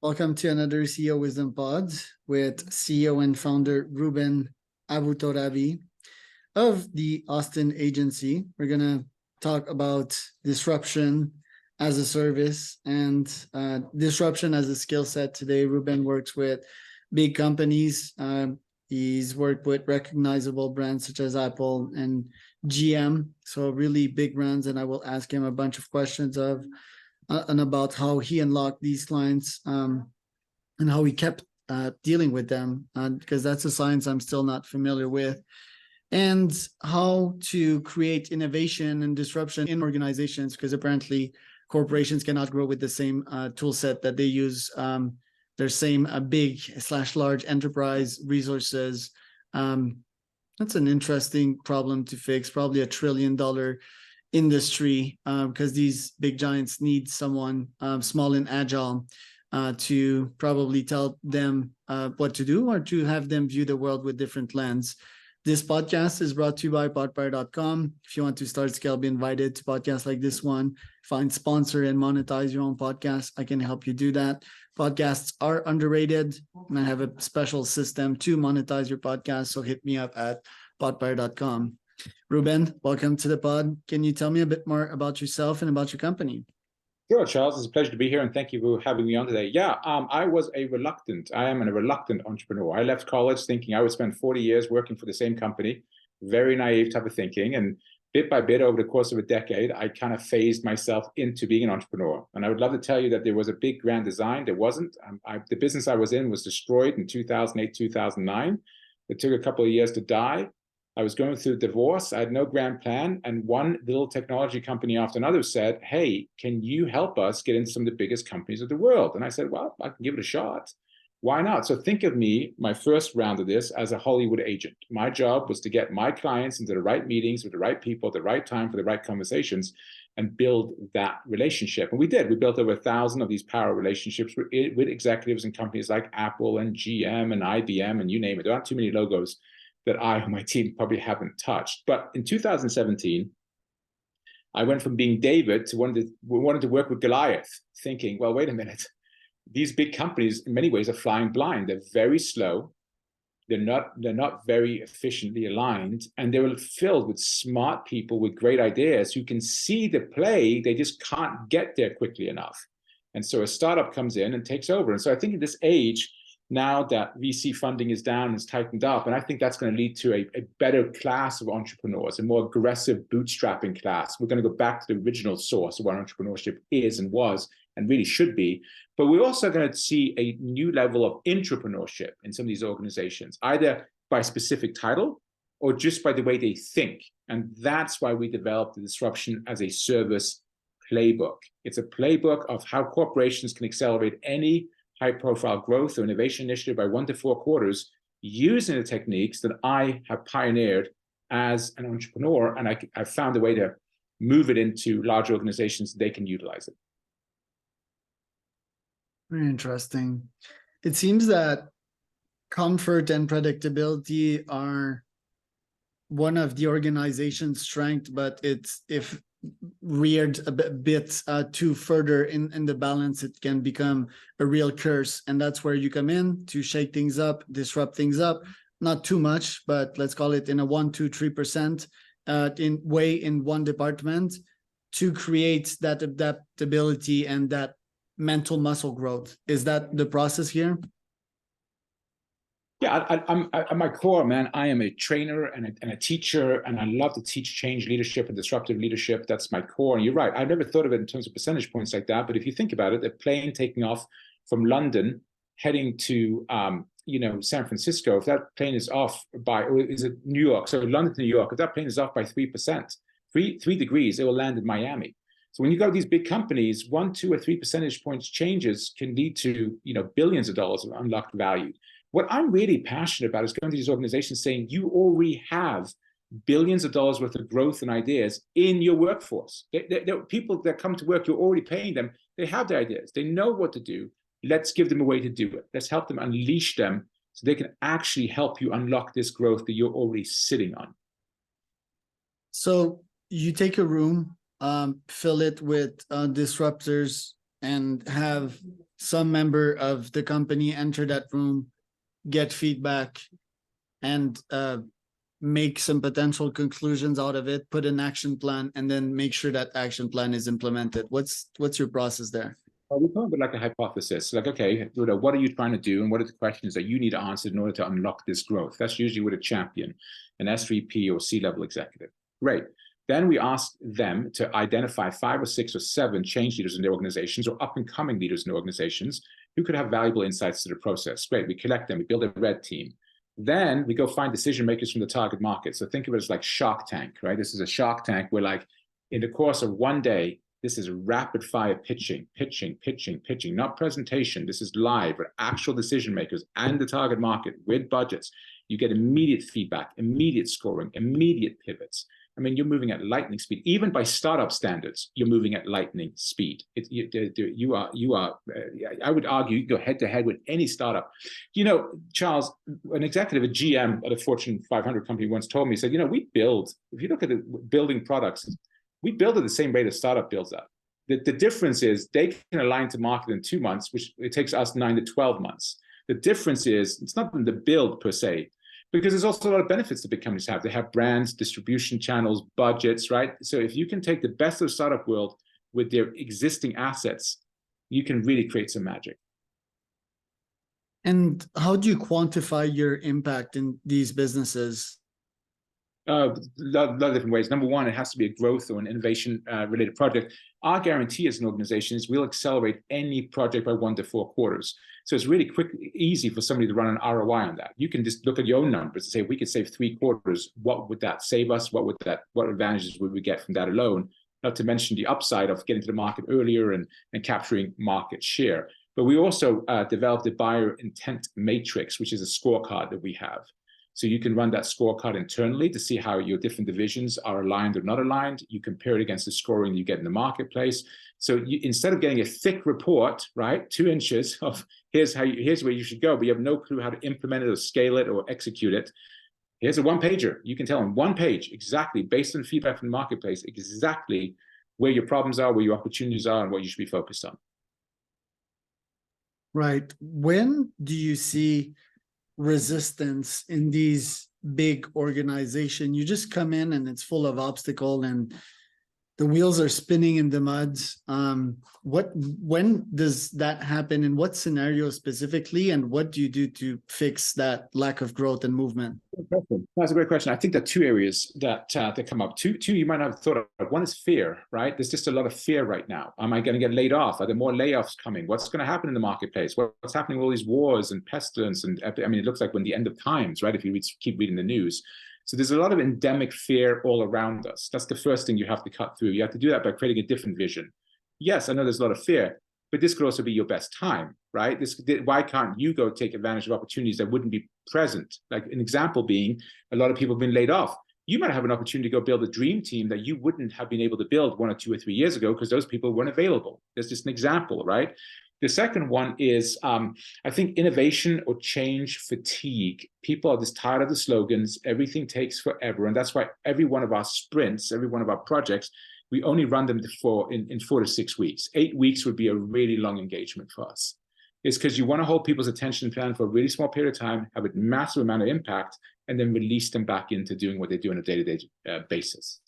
Welcome to another CEO Wisdom Pod with CEO and founder Reuben Abootorabi of the Austin agency. We're going to talk about disruption as a service and disruption as a skill set today. Reuben works with big companies. He's worked with recognizable brands such as Apple and GM, so really big brands, and I will ask him a bunch of questions and about how he unlocked these clients and how he kept dealing with them, because that's a science I'm still not familiar with, and how to create innovation and disruption in organizations, because apparently corporations cannot grow with the same tool set that they use. Their same big/large enterprise resources. That's an interesting problem to fix, probably $1 trillion industry, because these big giants need someone small and agile to probably tell them what to do, or to have them view the world with different lens. This podcast is brought to you by podpire.com. If you want to start scale, be invited to podcasts like this one. Find, sponsor, and monetize your own podcast. I can help you do that. Podcasts are underrated, and I have a special system to monetize your podcast. So hit me up at podpire.com. Reuben, welcome to the pod. Can you tell me a bit more about yourself and about your company? Sure, Charles. It's a pleasure to be here, and thank you for having me on today. I am a reluctant entrepreneur. I left college thinking I would spend 40 years working for the same company, very naive type of thinking. And bit by bit, over the course of a decade, I kind of phased myself into being an entrepreneur. And I would love to tell you that there was a big grand design. There wasn't. The business I was in was destroyed in 2008, 2009. It took a couple of years to die. I was going through a divorce. I had no grand plan. And one little technology company after another said, hey, can you help us get into some of the biggest companies of the world? And I said, well, I can give it a shot. Why not? So think of me, my first round of this, as a Hollywood agent. My job was to get my clients into the right meetings with the right people at the right time for the right conversations and build that relationship. And we did. We built over 1,000 of these power relationships with executives and companies like Apple and GM and IBM and you name it. There aren't too many logos that I or my team probably haven't touched. But in 2017, I went from being David to wanting to work with Goliath, thinking, well, wait a minute. These big companies, in many ways, are flying blind. They're very slow. They're not very efficiently aligned, and they were filled with smart people with great ideas who can see the play. They just can't get there quickly enough. And so a startup comes in and takes over. And so I think in this age, now that VC funding is down, is tightened up, and I think that's going to lead to a better class of entrepreneurs, a more aggressive bootstrapping class. We're going to go back to the original source of what entrepreneurship is and was and really should be. But we're also going to see a new level of intrapreneurship in some of these organizations, either by specific title or just by the way they think. And that's why we developed the disruption as a service playbook. It's a playbook of how corporations can accelerate any high-profile growth or innovation initiative by 1 to 4 quarters using the techniques that I have pioneered as an entrepreneur, and I've found a way to move it into large organizations so they can utilize it. Very interesting. It seems that comfort and predictability are one of the organization's strengths, but it's if reared a bit too further in the balance, it can become a real curse. And that's where you come in to shake things up, disrupt things up, not too much, but let's call it in a 1, 2, 3% in one department to create that adaptability and that mental muscle growth. Is that the process here? Yeah, I'm at my core, man. I am a trainer and a teacher, and I love to teach change leadership and disruptive leadership. That's my core. And you're right. I've never thought of it in terms of percentage points like that. But if you think about it, a plane taking off from London, heading to San Francisco, if that plane is off by, or is it New York? So London to New York, if that plane is off by 3%, 3 degrees, it will land in Miami. So when you go to these big companies, 1, 2, or 3 percentage points changes can lead to billions of dollars of unlocked value. What I'm really passionate about is going to these organizations saying, you already have billions of dollars worth of growth and ideas in your workforce. They're people that come to work, you're already paying them. They have their ideas. They know what to do. Let's give them a way to do it. Let's help them unleash them so they can actually help you unlock this growth that you're already sitting on. So you take a room, fill it with disruptors, and have some member of the company enter that room, get feedback, and make some potential conclusions out of it, put an action plan, and then make sure that action plan is implemented? What's your process there? Well, we come up with like a hypothesis, like, okay, what are you trying to do, and what are the questions that you need to answer in order to unlock this growth? That's usually with a champion, an SVP or C-level executive. Great. Then we ask them to identify 5 or 6 or 7 change leaders in their organizations or up-and-coming leaders in their organizations who could have valuable insights to the process. Great. We collect them. We build a red team. Then we go find decision makers from the target market. So think of it as like Shark Tank, right? This is a Shark Tank where, like, in the course of one day, this is rapid fire pitching, not presentation. This is live with actual decision makers and the target market with budgets. You get immediate feedback, immediate scoring, immediate pivots. I mean, you're moving at lightning speed. Even by startup standards, you're moving at lightning speed. I would argue you can go head to head with any startup. You know, Charles, an executive, a GM at a Fortune 500 company once told me, he said, we build, if you look at the building products, we build at the same rate a startup builds up. The difference is they can align to market in 2 months, which it takes us 9 to 12 months. The difference is it's not in the build per se, because there's also a lot of benefits that big companies have. They have brands, distribution channels, budgets, right? So if you can take the best of the startup world with their existing assets, you can really create some magic. And how do you quantify your impact in these businesses? A lot of different ways. Number one, it has to be a growth or an innovation related project. Our guarantee as an organization is we'll accelerate any project by 1 to 4 quarters. So it's really quick, easy for somebody to run an ROI on that. You can just look at your own numbers and say, we could save 3 quarters. What would that save us? What advantages would we get from that alone? Not to mention the upside of getting to the market earlier and capturing market share. But we also developed a buyer intent matrix, which is a scorecard that we have. So you can run that scorecard internally to see how your different divisions are aligned or not aligned. You compare it against the scoring you get in the marketplace. So instead of getting a thick report, right, 2 inches of here's where you should go, but you have no clue how to implement it or scale it or execute it. Here's a 1-pager. You can tell in 1 page exactly, based on feedback from the marketplace, exactly where your problems are, where your opportunities are, and what you should be focused on. Right. When do you see resistance in these big organizations? You just come in and it's full of obstacle and the wheels are spinning in the mud. When does that happen, in what scenario specifically, and what do you do to fix that lack of growth and movement? That's a great question. I think there are 2 areas that come up. Two you might not have thought of. One is fear, right? There's just a lot of fear right now. Am I going to get laid off? Are there more layoffs coming? What's going to happen in the marketplace? What's happening with all these wars and pestilence? And I mean, it looks like when the end of times, right? If you keep reading the news. So there's a lot of endemic fear all around us. That's the first thing you have to cut through. You have to do that by creating a different vision. Yes, I know there's a lot of fear, but this could also be your best time, right? Why can't you go take advantage of opportunities that wouldn't be present? Like an example being, a lot of people have been laid off. You might have an opportunity to go build a dream team that you wouldn't have been able to build 1 or 2 or 3 years ago because those people weren't available. That's just an example, right? The second one is, I think, innovation or change fatigue. People are just tired of the slogans. Everything takes forever. And that's why every one of our sprints, every one of our projects, we only run them in 4 to 6 weeks. 8 weeks would be a really long engagement for us. It's because you want to hold people's attention span for a really small period of time, have a massive amount of impact, and then release them back into doing what they do on a day-to-day basis.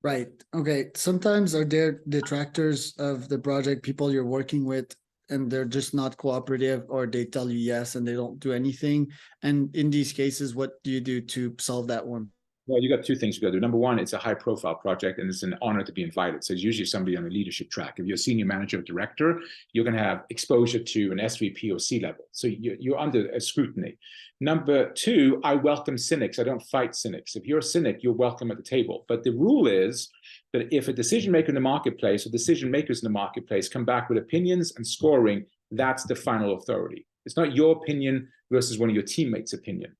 Right. Okay. Sometimes are there detractors of the project, people you're working with, and they're just not cooperative, or they tell you yes and they don't do anything? And in these cases, what do you do to solve that one? Well, you got 2 things you got to do. Number one, it's a high-profile project, and it's an honor to be invited. So it's usually somebody on a leadership track. If you're a senior manager or director, you're going to have exposure to an SVP or C-level. So you're under a scrutiny. Number 2, I welcome cynics. I don't fight cynics. If you're a cynic, you're welcome at the table. But the rule is that if a decision maker in the marketplace or decision makers in the marketplace come back with opinions and scoring, that's the final authority. It's not your opinion versus one of your teammates' opinion.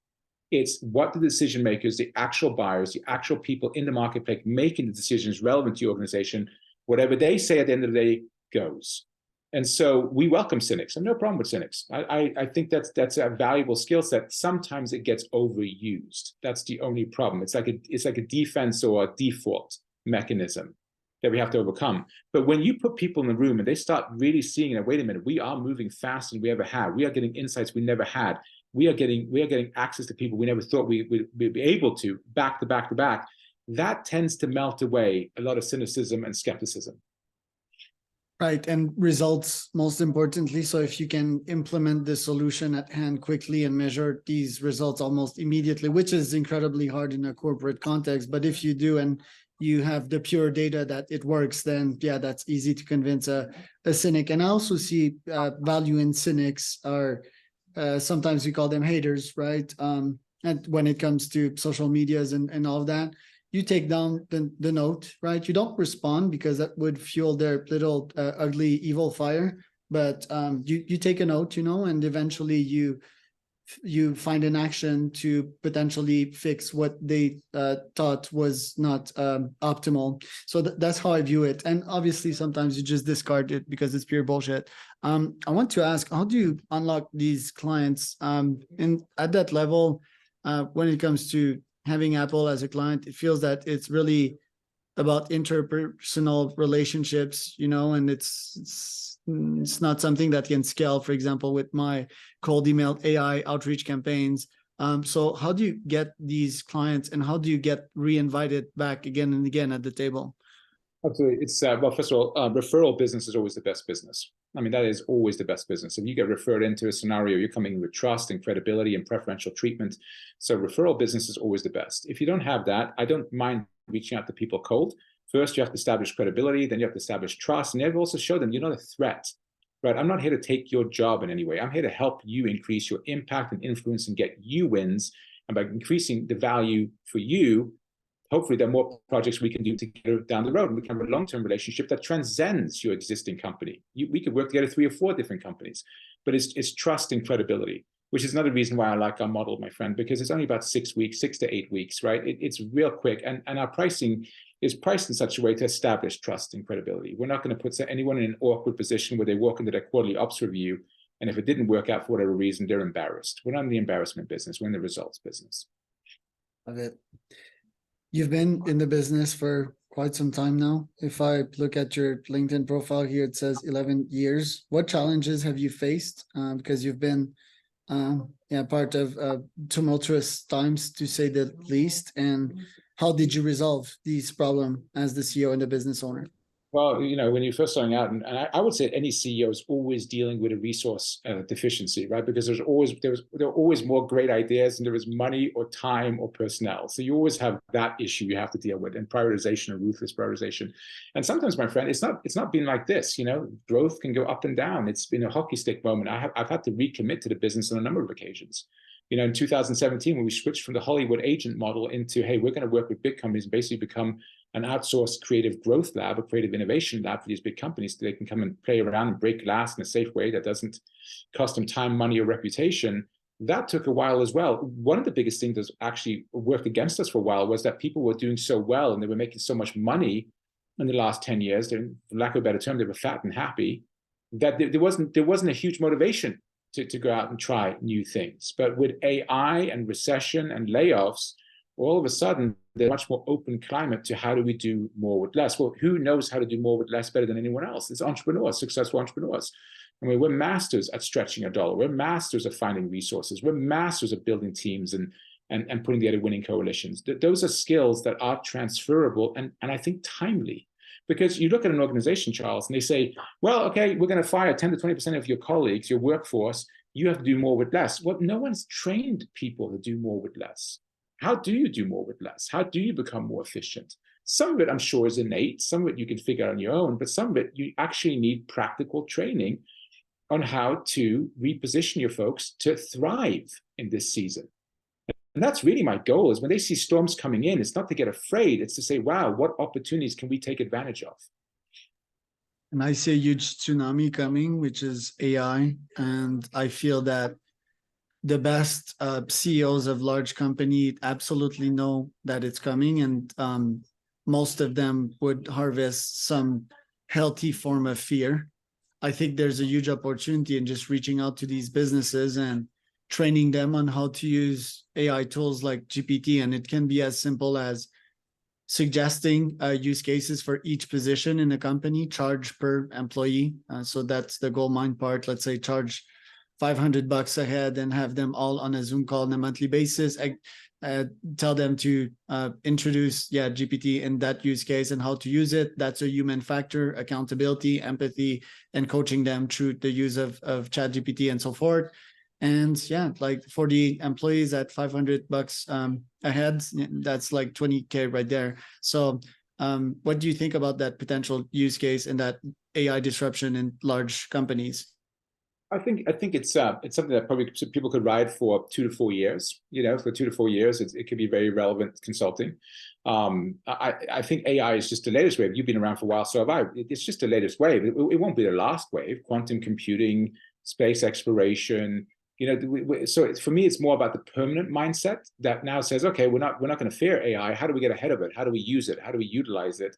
It's what the decision makers, the actual buyers, the actual people in the marketplace making the decisions relevant to your organization. Whatever they say at the end of the day goes. And so we welcome cynics. I have no problem with cynics. I think that's a valuable skill set. Sometimes it gets overused. That's the only problem. It's like a defense or a default mechanism. that we have to overcome. But when you put people in the room and they start really seeing that, wait a minute, we are moving faster than we ever had. We are getting insights we never had. We are getting access to people we never thought we'd be able to, back to back to back. That tends to melt away a lot of cynicism and skepticism. Right, and results most importantly. So if you can implement the solution at hand quickly and measure these results almost immediately, which is incredibly hard in a corporate context, but if you do and you have the pure data that it works, then yeah, that's easy to convince a cynic. And I also see value in cynics, or sometimes we call them haters, right? And when it comes to social medias and all of that, you take down the note, right? You don't respond because that would fuel their little ugly evil fire. But you take a note, and eventually you find an action to potentially fix what they thought was not optimal. So that's how I view it. And obviously, sometimes you just discard it because it's pure bullshit. I want to ask, how do you unlock these clients at that level when it comes to having Apple as a client? It feels that it's really about interpersonal relationships, and it's not something that can scale, for example, with my cold email AI outreach campaigns. So how do you get these clients, and how do you get re-invited back again and again at the table? Absolutely. It's well, first of all, referral business is always the best business. I mean, that is always the best business. If you get referred into a scenario, you're coming with trust and credibility and preferential treatment. So referral business is always the best. If you don't have that, I don't mind reaching out to people cold. First, you have to establish credibility, then you have to establish trust, and you have to also show them you're not a threat, right? I'm not here to take your job in any way. I'm here to help you increase your impact and influence and get you wins. And by increasing the value for you, hopefully there are more projects we can do together down the road, and we can have a long-term relationship that transcends your existing company. We could work together 3 or 4 different companies, but it's trust and credibility, which is another reason why I like our model, my friend, because it's only about 6 weeks, 6 to 8 weeks, right? It's real quick, and our pricing is priced in such a way to establish trust and credibility. We're not going to put anyone in an awkward position where they walk into their quarterly ops review, and if it didn't work out for whatever reason, they're embarrassed. We're not in the embarrassment business. We're in the results business. Love it. You've been in the business for quite some time now. If I look at your LinkedIn profile here, it says 11 years. What challenges have you faced? Because you've been part of tumultuous times, to say the least. And how did you resolve these problems as the CEO and the business owner? Well, when you're first starting out, and I would say any CEO is always dealing with a resource deficiency, right? Because there are always more great ideas than there is money or time or personnel. So you always have that issue you have to deal with, and prioritization or ruthless prioritization. And sometimes, my friend, it's not been like this. Growth can go up and down. It's been a hockey stick moment. I've had to recommit to the business on a number of occasions. In 2017, when we switched from the Hollywood agent model into, hey, we're going to work with big companies and basically become an outsourced creative growth lab, a creative innovation lab for these big companies, so they can come and play around and break glass in a safe way that doesn't cost them time, money, or reputation. That took a while as well. One of the biggest things that actually worked against us for a while was that people were doing so well and they were making so much money in the last 10 years, for lack of a better term, they were fat and happy, that there wasn't a huge motivation to go out and try new things. But with AI and recession and layoffs, all of a sudden, there's a much more open climate to how do we do more with less. Well, who knows how to do more with less better than anyone else? It's entrepreneurs, successful entrepreneurs. I mean, we're masters at stretching a dollar. We're masters at finding resources. We're masters at building teams and putting together winning coalitions. Those are skills that are transferable and I think timely. Because you look at an organization, Charles, and they say, well, okay, we're going to fire 10 to 20% of your colleagues, your workforce. You have to do more with less. Well, no one's trained people to do more with less. How do you do more with less? How do you become more efficient? Some of it, I'm sure, is innate. Some of it you can figure out on your own, but some of it you actually need practical training on how to reposition your folks to thrive in this season. And that's really my goal, is when they see storms coming in, it's not to get afraid. It's to say, wow, what opportunities can we take advantage of? And I see a huge tsunami coming, which is AI. And I feel that the best CEOs of large companies absolutely know that it's coming, and most of them would harvest some healthy form of fear. I think there's a huge opportunity in just reaching out to these businesses and training them on how to use AI tools like GPT, and it can be as simple as suggesting use cases for each position in a company, charge per employee. So that's the gold mine part. Let's say charge $500 a head and have them all on a Zoom call on a monthly basis. Tell them to introduce GPT in that use case and how to use it. That's a human factor, accountability, empathy, and coaching them through the use of ChatGPT and so forth. And yeah, like for the employees at $500 a head, that's like 20K right there. So what do you think about that potential use case and that AI disruption in large companies? I think it's something that probably people could ride for 2 to 4 years. For 2 to 4 years, it could be very relevant consulting. I think AI is just the latest wave. You've been around for a while, so have I. It's just the latest wave. It won't be the last wave. Quantum computing, space exploration. So for me, it's more about the permanent mindset that now says, okay, we're not going to fear AI. How do we get ahead of it? How do we use it? How do we utilize it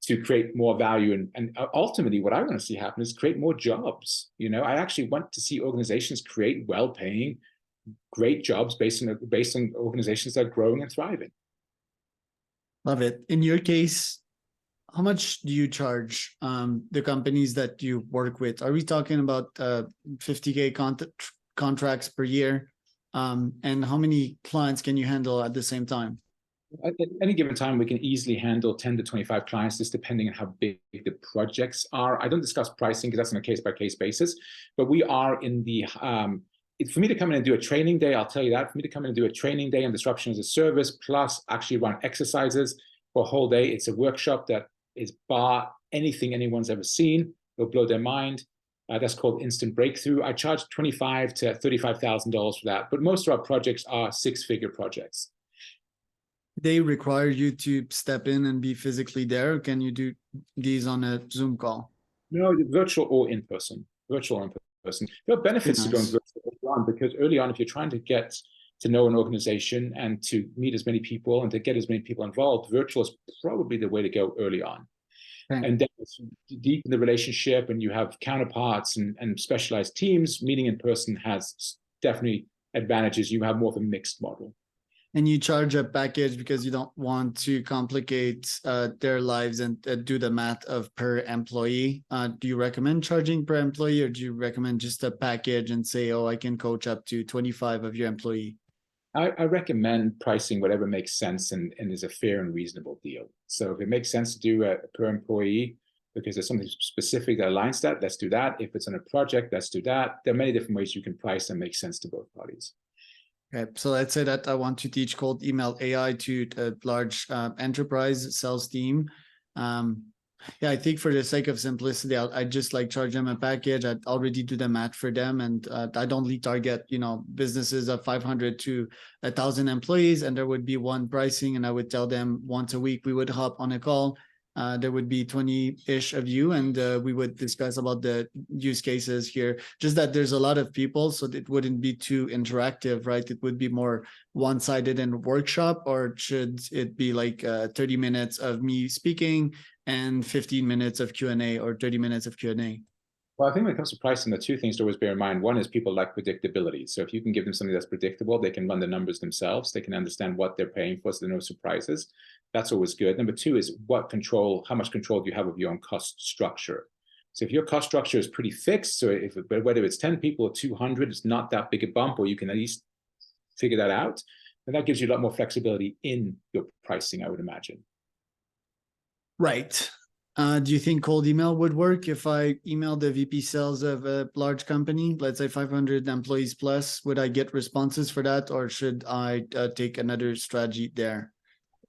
to create more value? And ultimately, what I want to see happen is create more jobs. I actually want to see organizations create well-paying, great jobs based on organizations that are growing and thriving. Love it. In your case, how much do you charge the companies that you work with? Are we talking about 50K contracts per year? And how many clients can you handle at the same time? At any given time, we can easily handle 10 to 25 clients, just depending on how big the projects are. I don't discuss pricing because that's on a case-by-case basis, but we are in the, for me to come in and do a training day, I'll tell you that, for me to come in and do a training day on disruption as a service, plus actually run exercises for a whole day, it's a workshop that is bar anything anyone's ever seen. It'll blow their mind. That's called Instant Breakthrough. I charge $25,000 to $35,000 for that, but most of our projects are 6-figure projects. They require you to step in and be physically there? Or can you do these on a Zoom call? No, virtual or in person. Virtual or in person. There are benefits to going virtual early on, because early on, if you're trying to get to know an organization and to meet as many people and to get as many people involved, virtual is probably the way to go early on. Okay. And then deepen the relationship, and you have counterparts and specialized teams. Meeting in person has definitely advantages. You have more of a mixed model. And you charge a package because you don't want to complicate their lives and do the math of per employee. Do you recommend charging per employee, or do you recommend just a package and say, oh, I can coach up to 25 of your employee? I recommend pricing whatever makes sense and is a fair and reasonable deal. So if it makes sense to do a per employee because there's something specific that aligns that, let's do that. If it's on a project, let's do that. There are many different ways you can price that make sense to both parties. Okay, so let's say that I want to teach cold email AI to a large enterprise sales team. Yeah, I think for the sake of simplicity, I just like charge them a package. I already do the math for them, and I'd only target businesses of 500 to 1,000 employees, and there would be one pricing, and I would tell them once a week we would hop on a call. There would be 20-ish of you, and we would discuss about the use cases here. Just that there's a lot of people, so it wouldn't be too interactive, right? It would be more one-sided and workshop, or should it be like 30 minutes of me speaking and 15 minutes of Q&A, or 30 minutes of Q&A? Well, I think when it comes to pricing, the two things to always bear in mind. One is people like predictability. So if you can give them something that's predictable, they can run the numbers themselves. They can understand what they're paying for, so there are no surprises. That's always good. Number two is how much control do you have of your own cost structure? So if your cost structure is pretty fixed, so whether it's 10 people or 200, it's not that big a bump, or you can at least figure that out. And that gives you a lot more flexibility in your pricing, I would imagine. Right. Do you think cold email would work if I email the VP sales of a large company, let's say 500 employees plus? Would I get responses for that, or should I take another strategy there?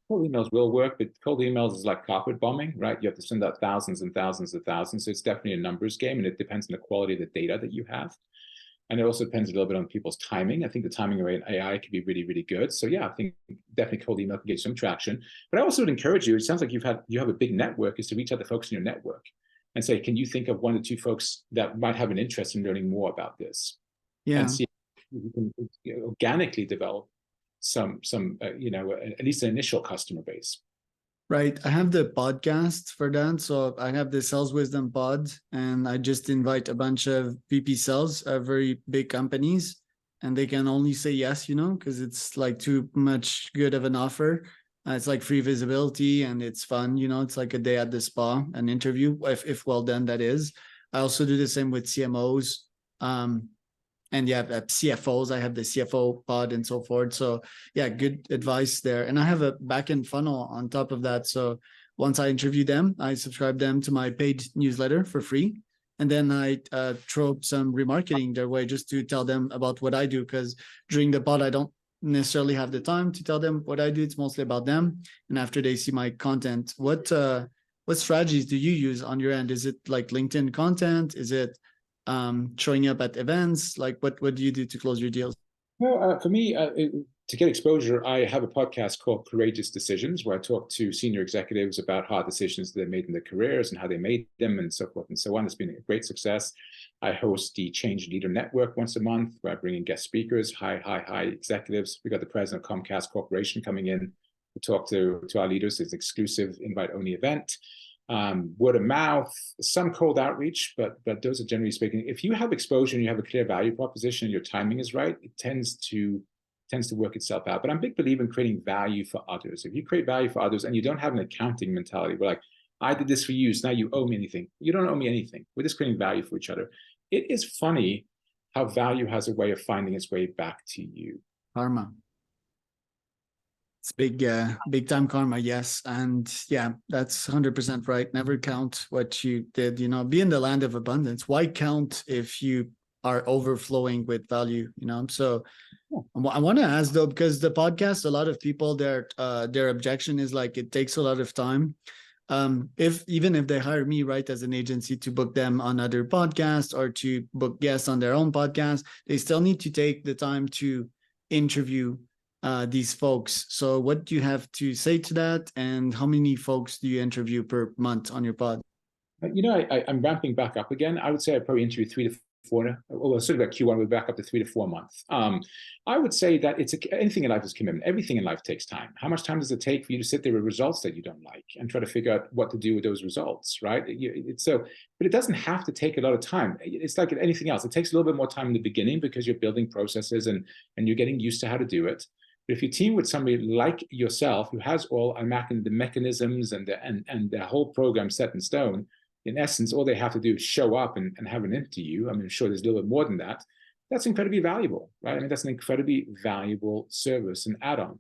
Cold emails will work, but cold emails is like carpet bombing, right? You have to send out thousands and thousands and thousands. So it's definitely a numbers game, and it depends on the quality of the data that you have. And it also depends a little bit on people's timing. I think the timing of AI could be really, really good. So yeah, I think definitely cold email can get some traction. But I also would encourage you, it sounds like you have a big network, is to reach out to folks in your network and say, can you think of 1 or 2 folks that might have an interest in learning more about this? Yeah. And see if you can organically develop some at least an initial customer base. Right. I have the podcast for that. So I have the Sales Wisdom Pod, and I just invite a bunch of VP sales of very big companies, and they can only say yes, because it's like too much good of an offer. It's like free visibility and it's fun. It's like a day at the spa, an interview, if well done, that is. I also do the same with CMOs. And yeah, CFOs, I have the CFO pod and so forth. So yeah, good advice there. And I have a back-end funnel on top of that. So once I interview them, I subscribe them to my paid newsletter for free. And then I throw up some remarketing their way just to tell them about what I do. Because during the pod, I don't necessarily have the time to tell them what I do. It's mostly about them. And after they see my content, what strategies do you use on your end? Is it like LinkedIn content? Is it showing up at events? Like what do you do to close your deals? Well, for me, to get exposure, I have a podcast called Courageous Decisions, where I talk to senior executives about hard decisions that they made in their careers and how they made them and so forth and so on. It's been a great success. I host the Change Leader Network once a month, where I bring in guest speakers, high executives. We got the president of Comcast Corporation coming in to talk to our leaders. It's an exclusive invite-only event. Word of mouth, some cold outreach, but those are generally speaking. If you have exposure and you have a clear value proposition and your timing is right, it tends to work itself out. But I'm a big believer in creating value for others. If you create value for others and you don't have an accounting mentality, we're like, I did this for you, so now you owe me anything. You don't owe me anything. We're just creating value for each other. It is funny how value has a way of finding its way back to you. Karma. It's big time karma, yes. And yeah, that's 100% right. Never count what you did, be in the land of abundance. Why count if you are overflowing with value, So I want to ask though, because the podcast, a lot of people, their objection is like, it takes a lot of time. Even if they hire me, right, as an agency to book them on other podcasts or to book guests on their own podcast, they still need to take the time to interview these folks. So what do you have to say to that? And how many folks do you interview per month on your pod? I'm ramping back up again. I would say I probably interview 3 to 4, well, sort of about Q1, we're back up to 3 to 4 months. I would say that anything in life is commitment. Everything in life takes time. How much time does it take for you to sit there with results that you don't like and try to figure out what to do with those results, right? But it doesn't have to take a lot of time. It's like anything else. It takes a little bit more time in the beginning because you're building processes and you're getting used to how to do it. But if you team with somebody like yourself who has all the mechanisms and the whole program set in stone, in essence, all they have to do is show up and have an interview you. I mean, I'm sure there's a little bit more than that. That's incredibly valuable, right? I mean, that's an incredibly valuable service and add-on.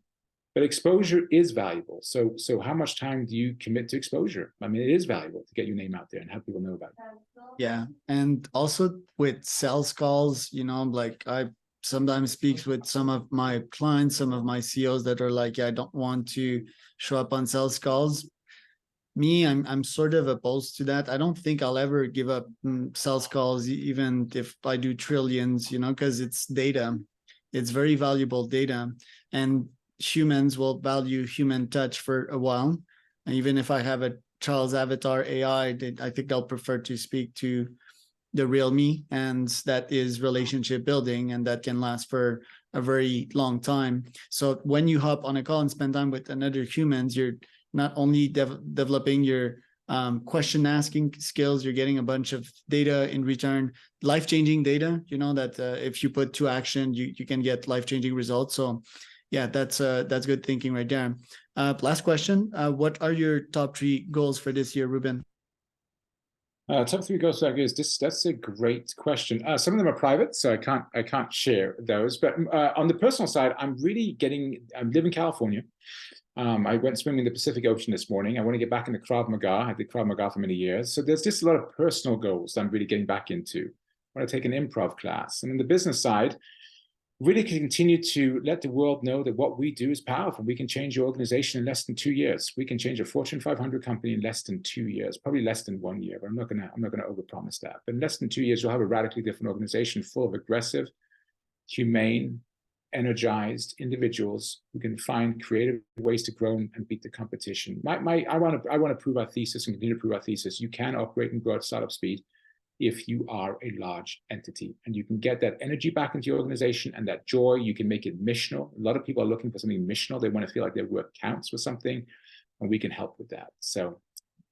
But exposure is valuable. So how much time do you commit to exposure? I mean, it is valuable to get your name out there and have people know about it. Yeah. And also with sales calls, like I sometimes speaks with some of my clients, some of my CEOs that are like, yeah, I don't want to show up on sales calls. Me, I'm sort of opposed to that. I don't think I'll ever give up sales calls, even if I do trillions, because it's data. It's very valuable data, and humans will value human touch for a while. And even if I have a Charles Avatar AI, I think they'll prefer to speak to the real me, and that is relationship building, and that can last for a very long time. So when you hop on a call and spend time with another humans, you're not only developing your question asking skills, you're getting a bunch of data in return, life-changing data, that if you put to action, you can get life-changing results. So yeah, that's good thinking right there. Last question. What are your top 3 goals for this year, Reuben? Top 3 goals that's a great question. Some of them are private, so I can't share those. But on the personal side, I live in California. I went swimming in the Pacific Ocean this morning. I want to get back into Krav Maga. I did Krav Maga for many years. So there's just a lot of personal goals that I'm really getting back into. I want to take an improv class. And on the business side, really continue to let the world know that what we do is powerful. We can change your organization in less than 2 years. We can change a Fortune 500 company in less than 2 years, probably less than 1 year, but I'm not gonna overpromise that. But in less than 2 years, you'll have a radically different organization full of aggressive, humane, energized individuals who can find creative ways to grow and beat the competition. I want to prove our thesis and continue to prove our thesis. You can operate and grow at startup speed if you are a large entity, and you can get that energy back into your organization and that joy. You can make it missional. A lot of people are looking for something missional. They want to feel like their work counts for something, and we can help with that. So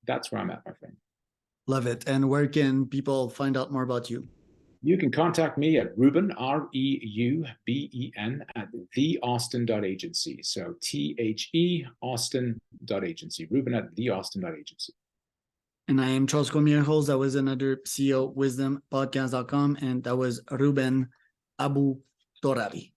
that's where I'm at, my friend. Love it. And where can people find out more about you? You can contact me at Reuben, Reuben, at theaustin.agency. So Austin.agency. Reuben at theaustin.agency. And I am Charles Cormier, host. That was another CEO Wisdom Podcast.com. And that was Reuben abootorabi.